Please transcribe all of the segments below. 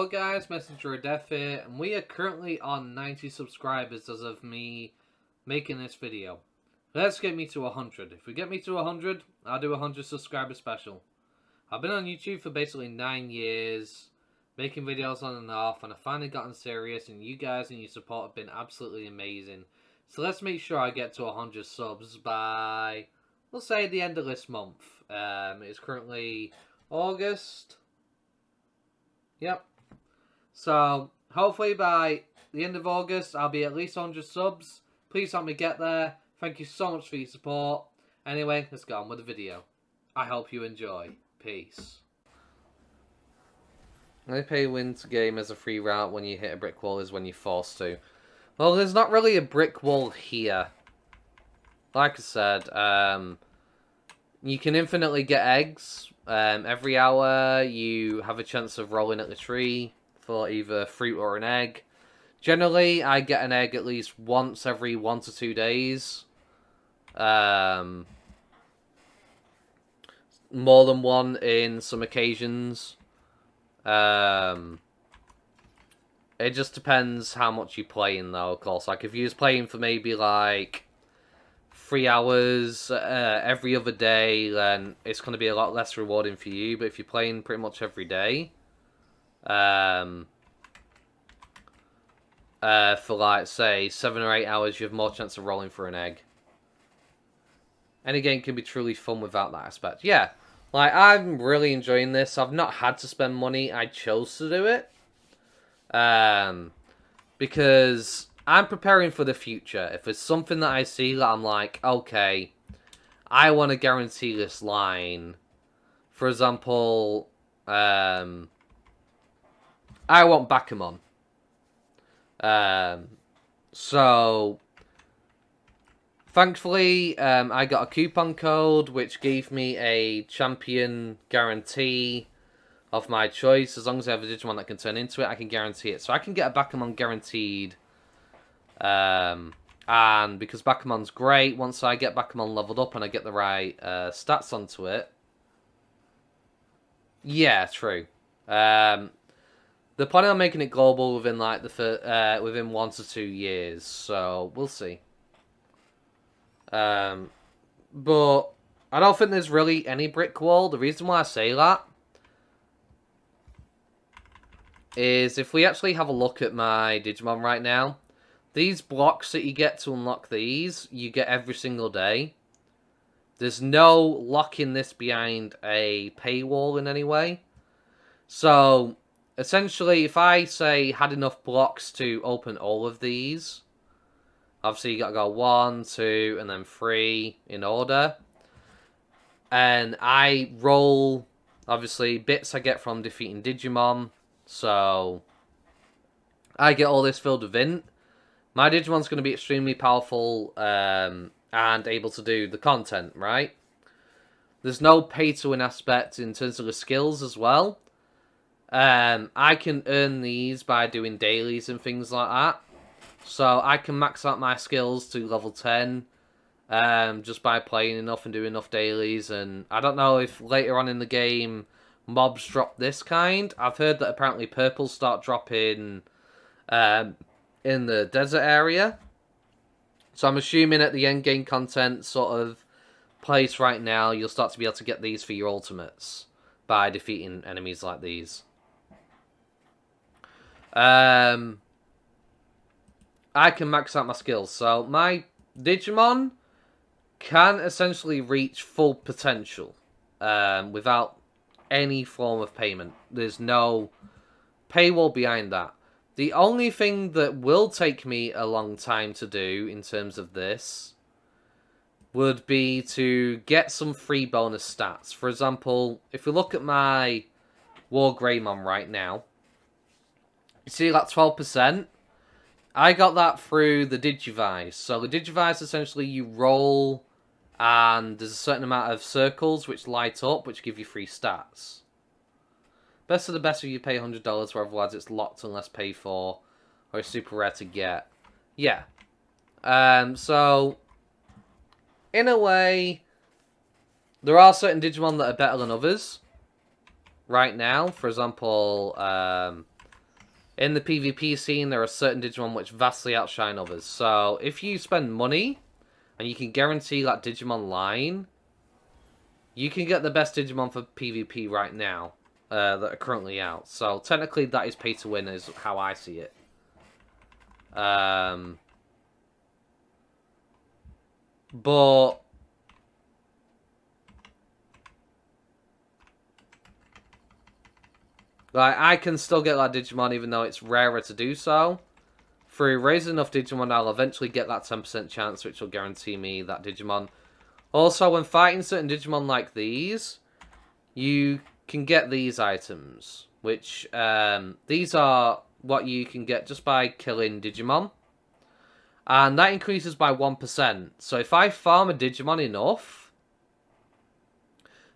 Hello guys, Messenger of Death here, and we are currently on 90 subscribers as of me making this video. Let's get me to 100. If we get me to 100, I'll do a 100 subscriber special. I've been on YouTube for basically 9 years, making videos on and off, and I've finally gotten serious, and you guys and your support have been absolutely amazing. So let's make sure I get to 100 subs by, let's say, the end of this month. It's currently August. Yep. So, hopefully by the end of August, I'll be at least 100 subs. Please help me get there. Thank you so much for your support. Anyway, let's get on with the video. I hope you enjoy. Peace. Only pay win to game as a free route when you hit a brick wall is when you're forced to. Well, there's not really a brick wall here. Like I said, you can infinitely get eggs. Every hour you have a chance of rolling at the tree for either fruit or an egg. Generally, I get an egg at least once every 1 to 2 days. More than one in some occasions. It just depends how much you're playing, though, of course. Like, if you was playing for maybe, like, 3 hours every other day, then it's going to be a lot less rewarding for you. But if you're playing pretty much every day, for, like, say, 7 or 8 hours, you have more chance of rolling for an egg. Any game can be truly fun without that aspect. Yeah, like, I'm really enjoying this. I've not had to spend money. I chose to do it. Because I'm preparing for the future. If there's something that I see that I'm like, okay, I want to guarantee this line. For example, I want Bakumon. So, thankfully, I got a coupon code which gave me a champion guarantee of my choice. As long as I have a Digimon that can turn into it, I can guarantee it. So I can get a Bakumon guaranteed. And because Bakumon's great, once I get Bakumon leveled up and I get the right stats onto it. Yeah, true. They're planning on making it global within like within 1 to 2 years, so we'll see. But I don't think there's really any brick wall. The reason why I say that is if we actually have a look at my Digimon right now, these blocks that you get to unlock these, you get every single day. There's no locking this behind a paywall in any way. So, essentially, if I, say, had enough blocks to open all of these, obviously you gotta go 1, 2, and then 3 in order. And I roll, obviously, bits I get from defeating Digimon. So, I get all this filled with int. My Digimon's going to be extremely powerful and able to do the content, right? There's no pay-to-win aspect in terms of the skills as well. I can earn these by doing dailies and things like that. So I can max out my skills to level 10 just by playing enough and doing enough dailies. And I don't know if later on in the game mobs drop this kind. I've heard that apparently purples start dropping in the desert area. So I'm assuming at the end game content sort of place right now, you'll start to be able to get these for your ultimates by defeating enemies like these. I can max out my skills. So my Digimon can essentially reach full potential without any form of payment. There's no paywall behind that. The only thing that will take me a long time to do in terms of this would be to get some free bonus stats. For example, if we look at my War Greymon right now, you see that 12%? I got that through the Digivice. So the Digivice, essentially, you roll and there's a certain amount of circles which light up, which give you free stats. Best of the best if you pay $100, or otherwise it's locked unless paid for, or it's super rare to get. Yeah. So, in a way, there are certain Digimon that are better than others right now. For example, in the PvP scene, there are certain Digimon which vastly outshine others. So, if you spend money, and you can guarantee that Digimon line, you can get the best Digimon for PvP right now, that are currently out. So, technically, that is pay to win, is how I see it. But like, I can still get that Digimon even though it's rarer to do so. Through raising enough Digimon, I'll eventually get that 10% chance, which will guarantee me that Digimon. Also, when fighting certain Digimon like these, you can get these items, which, these are what you can get just by killing Digimon. And that increases by 1%. So if I farm a Digimon enough,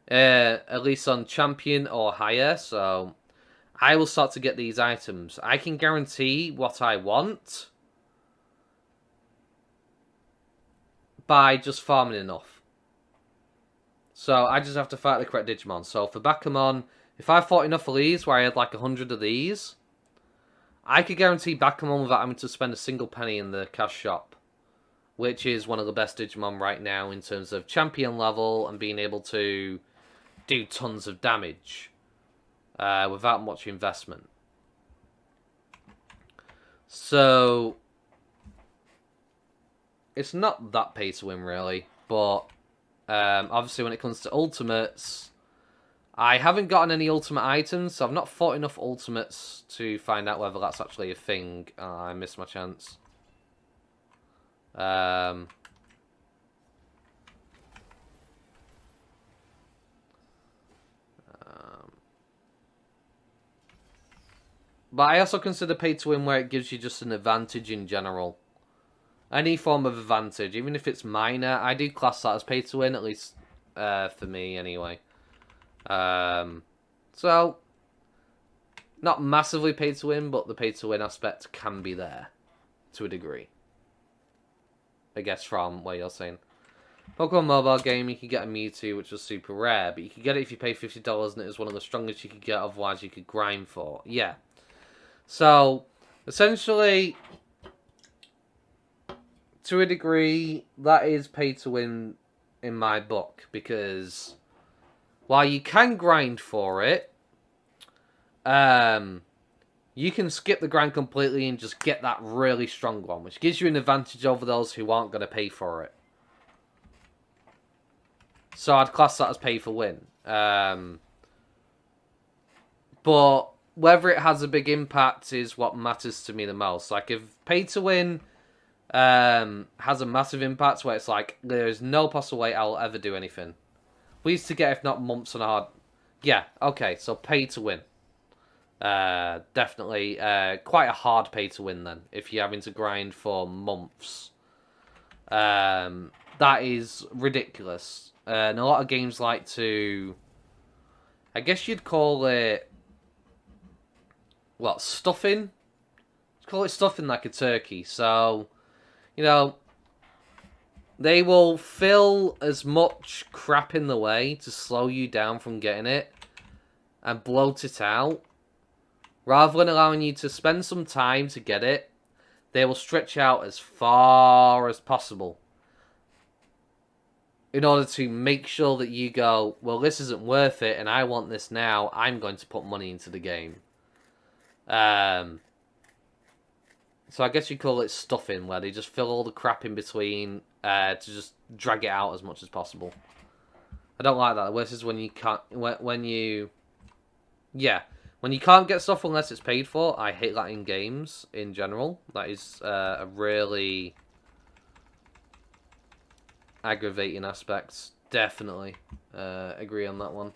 at least on Champion or higher, so I will start to get these items. I can guarantee what I want by just farming enough. So I just have to fight the correct Digimon. So for Bakumon, if I fought enough of these, where I had like 100 of these, I could guarantee Bakumon without having to spend a single penny in the cash shop. Which is one of the best Digimon right now in terms of champion level and being able to do tons of damage without much investment. So it's not that pay to win really, but obviously when it comes to ultimates, I haven't gotten any ultimate items, so I've not fought enough ultimates to find out whether that's actually a thing. I missed my chance. But I also consider pay to win where it gives you just an advantage in general. Any form of advantage, even if it's minor, I do class that as pay to win, at least for me anyway. So, not massively pay to win, but the pay to win aspect can be there to a degree. I guess from what you're saying. Pokemon mobile game, you can get a Mewtwo, which was super rare, but you could get it if you pay $50 and it was one of the strongest you could get, otherwise you could grind for. Yeah. So, essentially, to a degree, that is pay to win in my book, because while you can grind for it, you can skip the grind completely and just get that really strong one, which gives you an advantage over those who aren't going to pay for it. So I'd class that as pay for win. But whether it has a big impact is what matters to me the most. Like, if pay to win has a massive impact where it's like, there's no possible way I'll ever do anything. Weeks to get, if not months on a hard... Yeah, okay, so pay to win. Definitely quite a hard pay to win then, if you're having to grind for months. That is ridiculous. And a lot of games like to... I guess you'd call it... What, stuffing? Call it stuffing like a turkey. So, you know, they will fill as much crap in the way to slow you down from getting it and bloat it out. Rather than allowing you to spend some time to get it, they will stretch out as far as possible in order to make sure that you go, well, this isn't worth it and I want this now, I'm going to put money into the game. So I guess you call it stuffing, where they just fill all the crap in between to just drag it out as much as possible. I don't like that. This is when you can't... When you... Yeah. When you can't get stuff unless it's paid for, I hate that in games in general. That is a really aggravating aspect. Definitely agree on that one.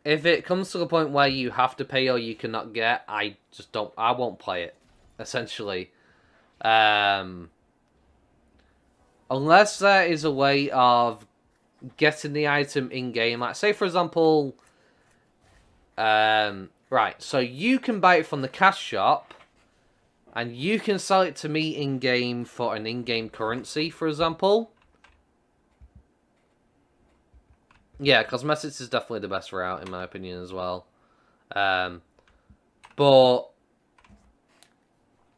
If it comes to the point where you have to pay or you cannot get, I won't play it, essentially. Unless there is a way of getting the item in-game. Like, say, for example... right, so you can buy it from the cash shop, and you can sell it to me in-game for an in-game currency, for example. Yeah, cosmetics is definitely the best route, in my opinion, as well. But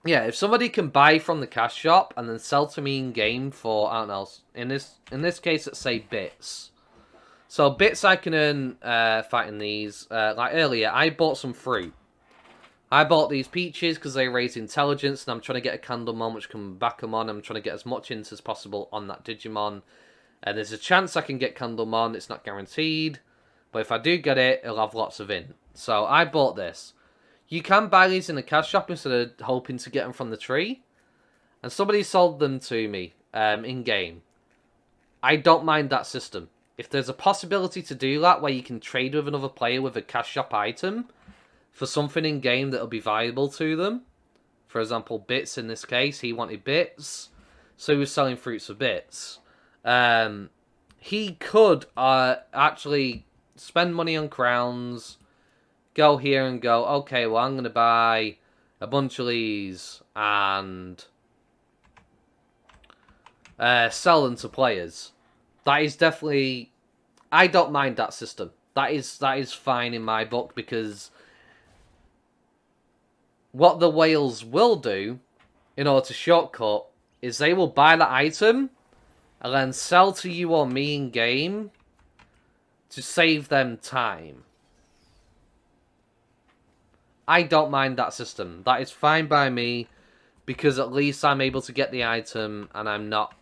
yeah, if somebody can buy from the cash shop and then sell to me in game for, I don't know, in this case, let's say bits. So bits I can earn fighting these. Like earlier, I bought some fruit. I bought these peaches because they raise intelligence, and I'm trying to get a Candlemon, which can back them on. I'm trying to get as much int as possible on that Digimon. And there's a chance I can get Candlemon. It's not guaranteed. But if I do get it, it'll have lots of int. So I bought this. You can buy these in the cash shop instead of hoping to get them from the tree. And somebody sold them to me in-game. I don't mind that system. If there's a possibility to do that where you can trade with another player with a cash shop item for something in-game that'll be valuable to them. For example, bits in this case. He wanted bits. So he was selling fruits for bits. He could actually spend money on crowns, go here and go, okay, well, I'm going to buy a bunch of these and sell them to players. That is definitely... I don't mind that system. That is fine in my book, because what the whales will do in order to shortcut is they will buy that item and then sell to you or me in game to save them time. I don't mind that system. That is fine by me, because at least I'm able to get the item and I'm not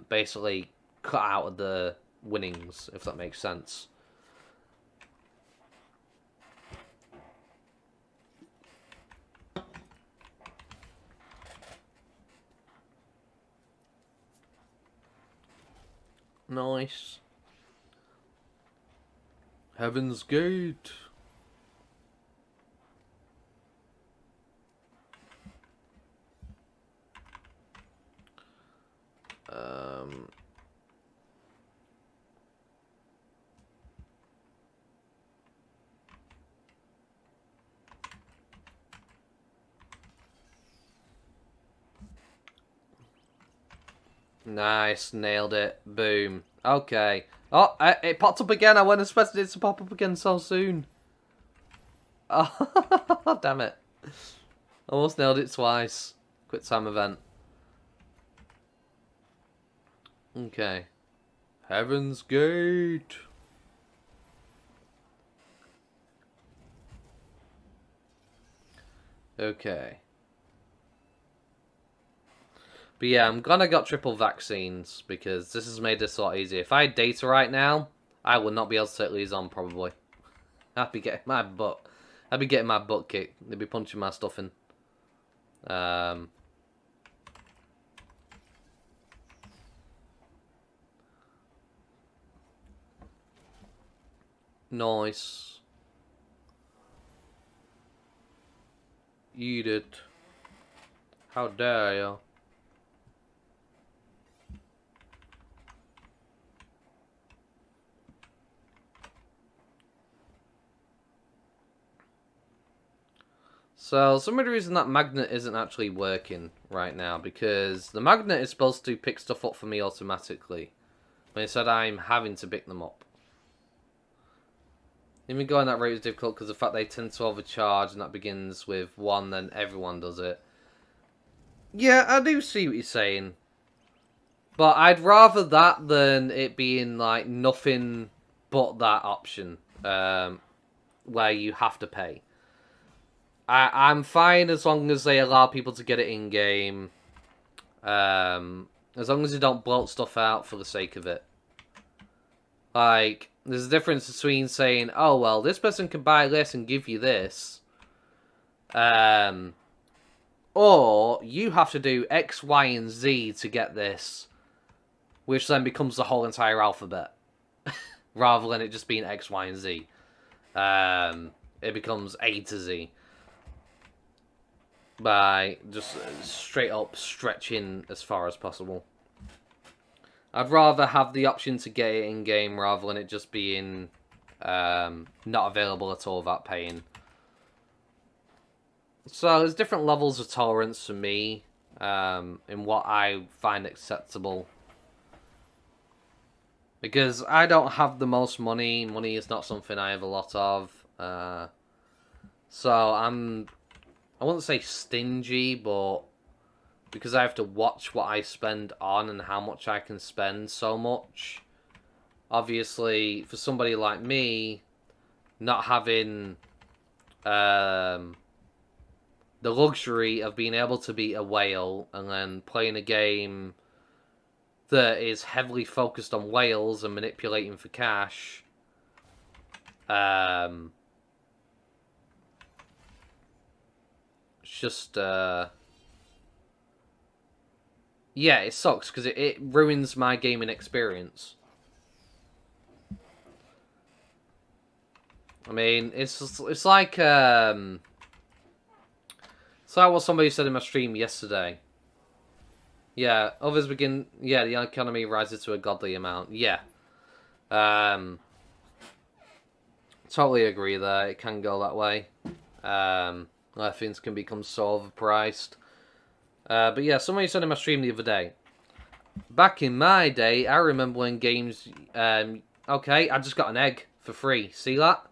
basically cut out of the winnings, if that makes sense. Nice. Heaven's Gate. Nice, nailed it. Boom. Okay. Oh, it popped up again. I wasn't expecting it to pop up again so soon. Oh, damn it. Almost nailed it twice. Quick time event. Okay. Heaven's Gate. Okay. But yeah, I'm gonna get triple vaccines, because this has made this a lot easier. If I had data right now, I would not be able to take these on, probably. I'd be getting my butt kicked. They'd be punching my stuff in. Nice. Eat it. How dare you? So, some of the reason that magnet isn't actually working right now, because the magnet is supposed to pick stuff up for me automatically, but instead I'm having to pick them up. Even going that route is difficult because the fact they tend to overcharge, and that begins with 1, then everyone does it. Yeah, I do see what you're saying. But I'd rather that than it being like nothing but that option, where you have to pay. I'm fine as long as they allow people to get it in-game. As long as they don't bloat stuff out for the sake of it. Like, there's a difference between saying, oh, well, this person can buy this and give you this. Or you have to do X, Y, and Z to get this. Which then becomes the whole entire alphabet. Rather than it just being X, Y, and Z. It becomes A to Z. By just straight up stretching as far as possible. I'd rather have the option to get it in-game rather than it just being not available at all without paying. So there's different levels of tolerance for me in what I find acceptable. Because I don't have the most money. Money is not something I have a lot of. So I wouldn't say stingy, but because I have to watch what I spend on and how much I can spend so much. Obviously, for somebody like me, not having the luxury of being able to be a whale and then playing a game that is heavily focused on whales and manipulating for cash. It's just yeah, it sucks because it ruins my gaming experience. I mean, it's like what somebody said in my stream yesterday. Yeah, others begin. Yeah, the economy rises to a godly amount. Yeah, totally agree there. It can go that way. Things can become so overpriced. But yeah, somebody said in my stream the other day. Back in my day, I remember when games. Okay, I just got an egg for free. See that?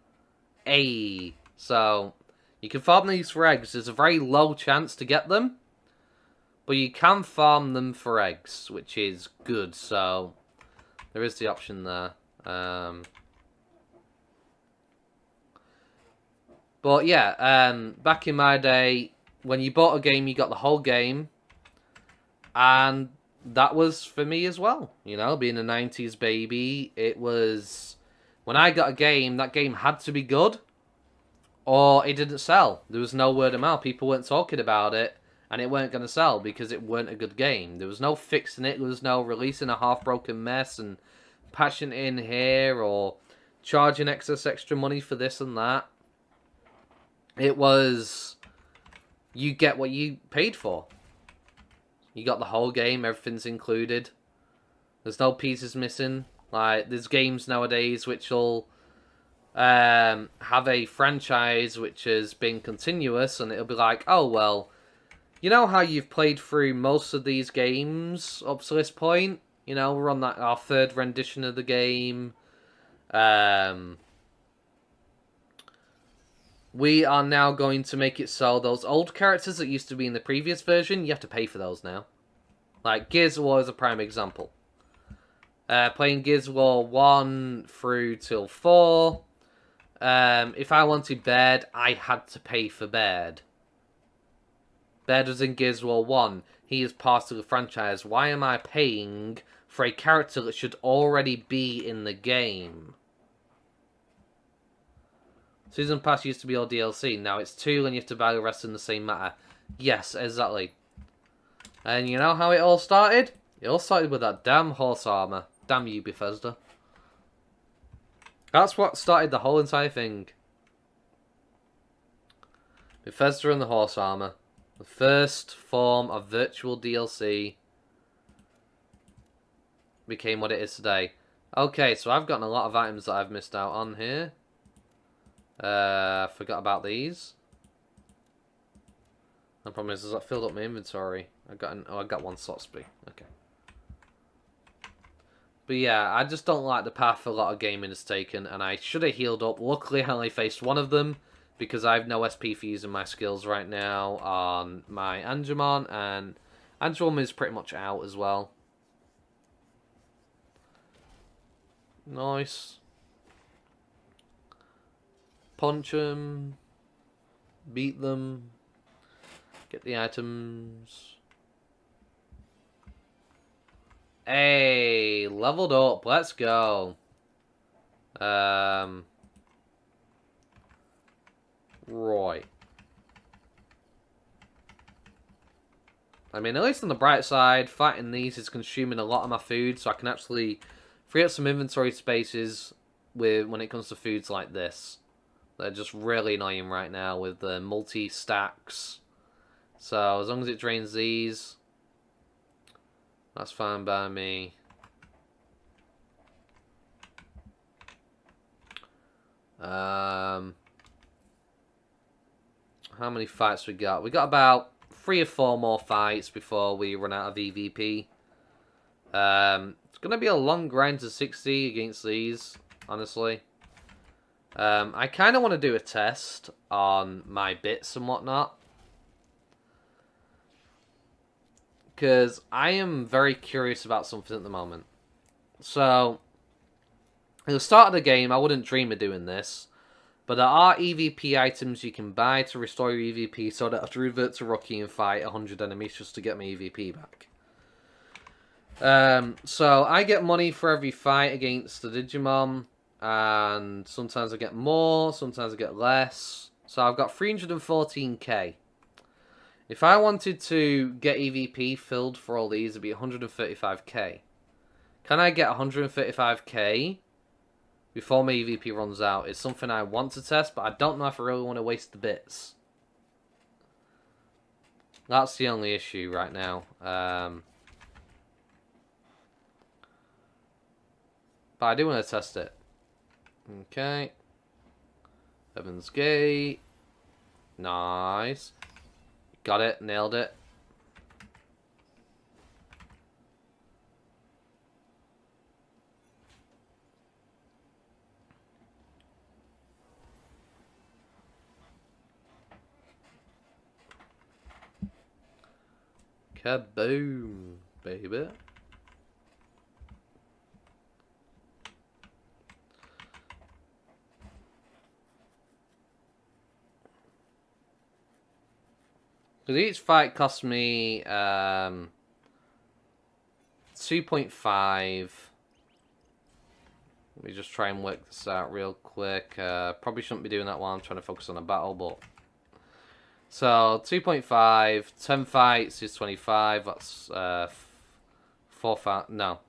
Hey, so you can farm these for eggs. There's a very low chance to get them. But you can farm them for eggs, which is good, so there is the option there. But yeah, back in my day, when you bought a game, you got the whole game. And that was for me as well. You know, being a 90s baby, it was... When I got a game, that game had to be good. Or it didn't sell. There was no word of mouth. People weren't talking about it. And it weren't going to sell because it weren't a good game. There was no fixing it. There was no releasing a half-broken mess and patching it in here or charging extra money for this and that. It was... You get what you paid for. You got the whole game. Everything's included. There's no pieces missing. Like, there's games nowadays which will have a franchise which has been continuous and it'll be like, oh, well... You know how you've played through most of these games up to this point? You know, we're on our third rendition of the game. We are now going to make it so those old characters that used to be in the previous version, you have to pay for those now. Like, Gears of War is a prime example. Playing Gears of War 1 through till 4. If I wanted Baird, I had to pay for Baird. Baird was in Gears of War 1. He is part of the franchise. Why am I paying for a character that should already be in the game? Season Pass used to be all DLC. Now it's 2 and you have to buy the rest in the same matter. Yes, exactly. And you know how it all started? It all started with that damn horse armor. Damn you, Bethesda. That's what started the whole entire thing. Bethesda and the horse armor. The first form of virtual DLC became what it is today. Okay, so I've gotten a lot of items that I've missed out on here. Forgot about these. The problem is I filled up my inventory. I got one slot spee. Okay. But yeah, I just don't like the path a lot of gaming has taken, and I should have healed up. Luckily, I only faced one of them, because I have no SP for using my skills right now on my Digimon, and Digimon is pretty much out as well. Nice. Punch them. Beat them. Get the items. Hey, leveled up. Let's go. Right. I mean, at least on the bright side, fighting these is consuming a lot of my food, so I can actually free up some inventory spaces when it comes to foods like this. They're just really annoying right now with the multi-stacks. So, as long as it drains these, that's fine by me. How many fights we got? We got about 3 or 4 more fights before we run out of EVP. It's going to be a long grind to 60 against these, honestly. I kind of want to do a test on my bits and whatnot. Because I am very curious about something at the moment. So, at the start of the game, I wouldn't dream of doing this. But there are EVP items you can buy to restore your EVP, so I don't have to revert to Rookie and fight 100 enemies just to get my EVP back. So I get money for every fight against the Digimon, and sometimes I get more, sometimes I get less. So I've got 314k. If I wanted to get EVP filled for all these, it'd be 135k. Can I get 135k before my EVP runs out? It's something I want to test, but I don't know if I really want to waste the bits. That's the only issue right now. But I do want to test it. Okay. Heaven's Gate. Nice. Got it. Nailed it. Kaboom, baby. Because each fight cost me 2.5. Let me just try and work this out real quick. Probably shouldn't be doing that while I'm trying to focus on a battle, but... So, 2.5, 10 fights is 25, that's 4 fights, no.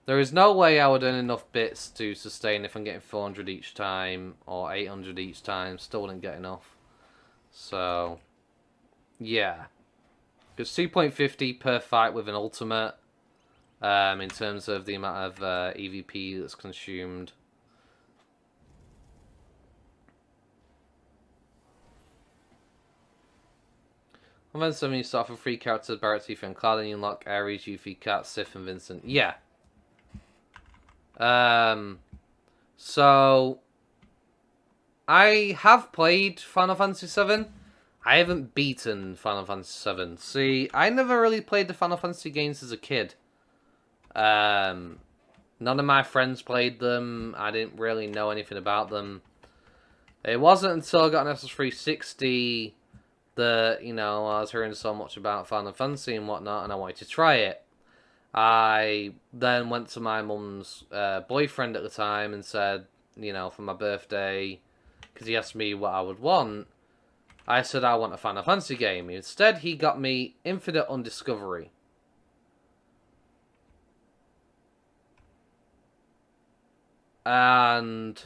There is no way I would earn enough bits to sustain if I'm getting 400 each time, or 800 each time, still wouldn't get enough. So... yeah, because 2.50 per fight with an ultimate, in terms of the amount of EVP that's consumed. And then 7 you start off with 3 characters, Barrett, Tifa, and Cloud, and you unlock Ares, Yuffie, Kat, Sif, and Vincent. Yeah. So... I have played Final Fantasy VII. I haven't beaten Final Fantasy VII. See, I never really played the Final Fantasy games as a kid. None of my friends played them. I didn't really know anything about them. It wasn't until I got an SS360 that, you know, I was hearing so much about Final Fantasy and whatnot, and I wanted to try it. I then went to my mum's boyfriend at the time and said, you know, for my birthday, because he asked me what I would want, I said I want a Final Fantasy game. Instead, he got me Infinite Undiscovery. And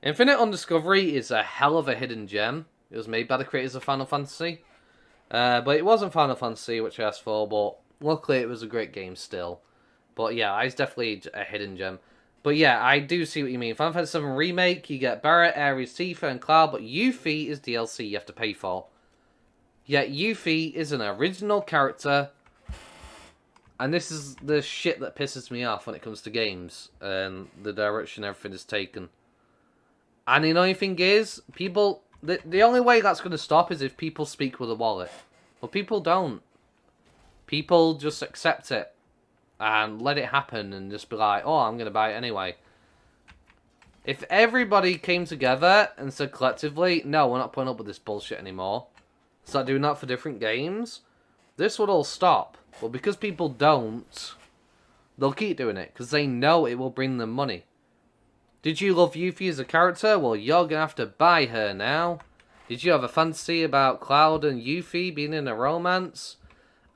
Infinite Undiscovery is a hell of a hidden gem. It was made by the creators of Final Fantasy. But it wasn't Final Fantasy, which I asked for, but luckily it was a great game still. But yeah, it's definitely a hidden gem. But yeah, I do see what you mean. Final Fantasy VII Remake, you get Barrett, Ares, Tifa, and Cloud, but Yuffie is DLC you have to pay for. Yet Yuffie is an original character, and this is the shit that pisses me off when it comes to games, and the direction everything is taken. And the only thing is, people... The only way that's going to stop is if people speak with a wallet. But people don't. People just accept it. And let it happen and just be like, oh, I'm going to buy it anyway. If everybody came together and said collectively, no, we're not putting up with this bullshit anymore, start doing that for different games, this would all stop. But because people don't, they'll keep doing it because they know it will bring them money. Did you love Yuffie as a character? Well, you're going to have to buy her now. Did you have a fantasy about Cloud and Yuffie being in a romance?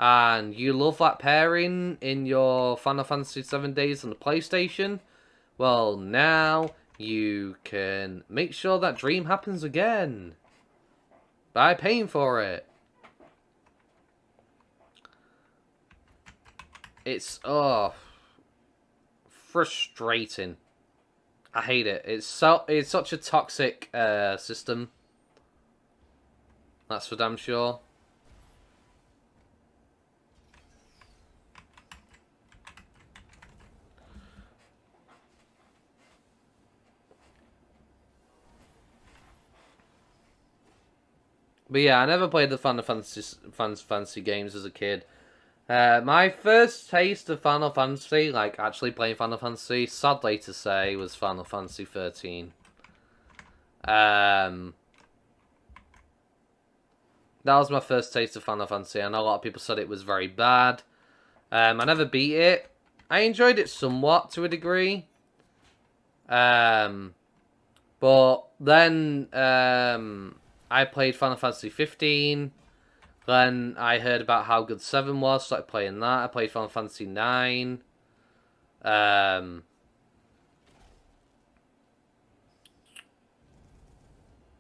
And you love that pairing in your Final Fantasy VII days on the PlayStation? Well, now you can make sure that dream happens again. By paying for it. It's, frustrating. I hate it. It's such a toxic system. That's for damn sure. But yeah, I never played the Fantasy games as a kid. My first taste of Final Fantasy, like actually playing Final Fantasy, sadly to say, was Final Fantasy 13. That was my first taste of Final Fantasy. I know a lot of people said it was very bad. I never beat it. I enjoyed it somewhat to a degree. But then I played Final Fantasy 15. Then I heard about how good 7 was, started playing that. I played Final Fantasy 9.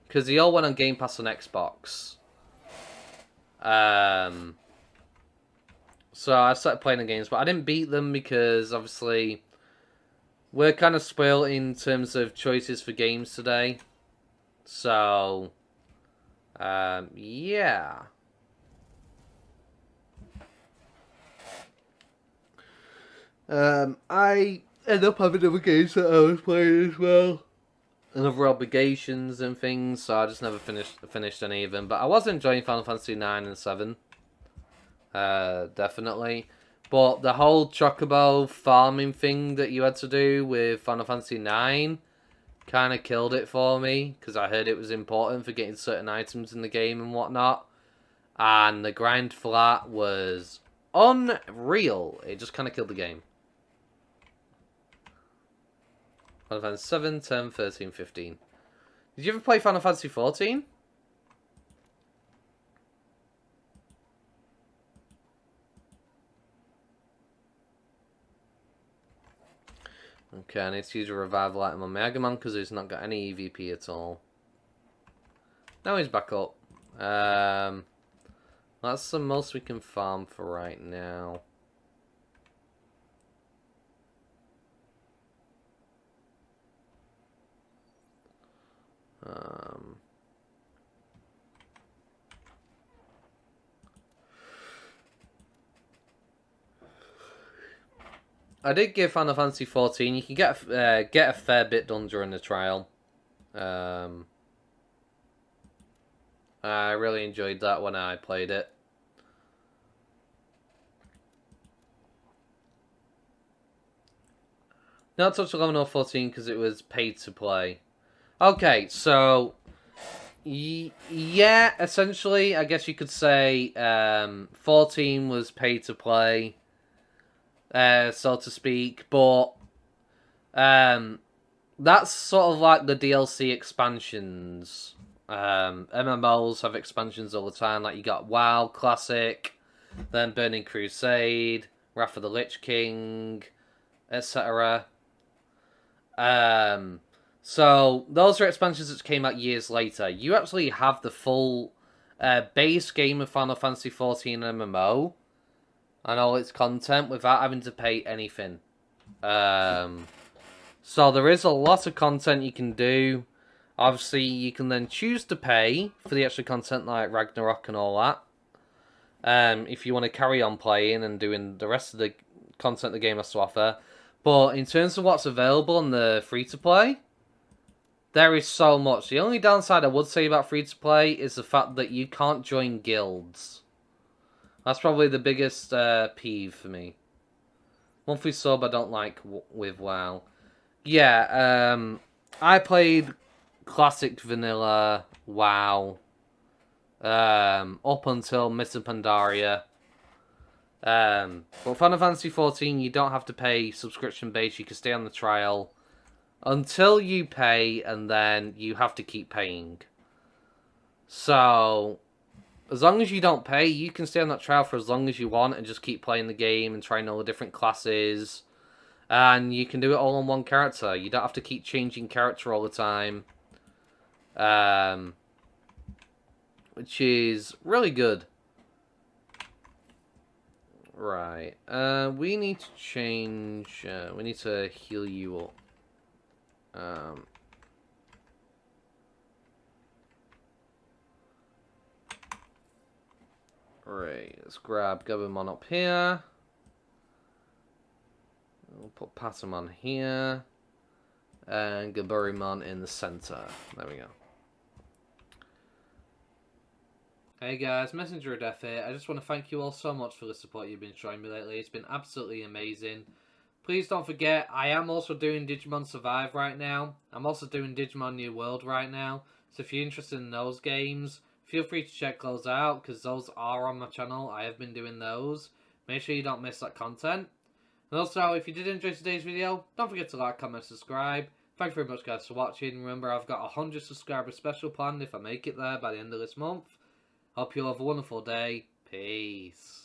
Because they all went on Game Pass on Xbox. So I started playing the games, but I didn't beat them because obviously we're kind of spoiled in terms of choices for games today. So, yeah. I end up having other games that I was playing as well, and other obligations and things. So I just never finished any of them. But I was enjoying Final Fantasy 9 and 7, definitely. But the whole Chocobo farming thing that you had to do with Final Fantasy 9 kind of killed it for me, because I heard it was important for getting certain items in the game and whatnot. And the grind for that was unreal. It just kind of killed the game. Final Fantasy 7, 10, 13, 15. Did you ever play Final Fantasy 14? Okay, I need to use a revival item on Megamon because he's not got any EVP at all. Now he's back up. That's the most we can farm for right now. I did give Final Fantasy 14. You can get a fair bit done during the trial. I really enjoyed that when I played it. Not touch 11 or 14 because it was paid to play. Okay, so yeah, essentially, I guess you could say 14 was paid to play, so to speak, but that's sort of like the DLC expansions. MMOs have expansions all the time, like you got WoW Classic, then Burning Crusade, Wrath of the Lich King, etc. So those are expansions that came out years later. You actually have the full base game of Final Fantasy XIV MMO and all its content without having to pay anything. So there is a lot of content you can do. Obviously, you can then choose to pay for the extra content like Ragnarok and all that. If you want to carry on playing and doing the rest of the content the game has to offer. But in terms of what's available on the free-to-play, there is so much. The only downside I would say about free-to-play is the fact that you can't join guilds. That's probably the biggest peeve for me. Monthly sub I don't like with WoW. Yeah, I played classic vanilla WoW up until Mists of Pandaria. But Final Fantasy 14, you don't have to pay subscription base. You can stay on the trial until you pay, and then you have to keep paying. So, as long as you don't pay, you can stay on that trial for as long as you want and just keep playing the game and trying all the different classes. And you can do it all on one character. You don't have to keep changing character all the time. Which is really good. Right. We need to change... we need to heal you up. Right. Let's grab Gabumon up here. We'll put Patamon here. And Gaburimon in the center. There we go. Hey guys, Messenger of Death here. I just want to thank you all so much for the support you've been showing me lately. It's been absolutely amazing. Please don't forget, I am also doing Digimon Survive right now. I'm also doing Digimon New World right now. So if you're interested in those games, feel free to check those out, because those are on my channel. I have been doing those. Make sure you don't miss that content. And also, if you did enjoy today's video, don't forget to like, comment, subscribe. Thank you very much guys for watching. Remember, I've got a 100 subscriber special planned if I make it there by the end of this month. Hope you all have a wonderful day. Peace.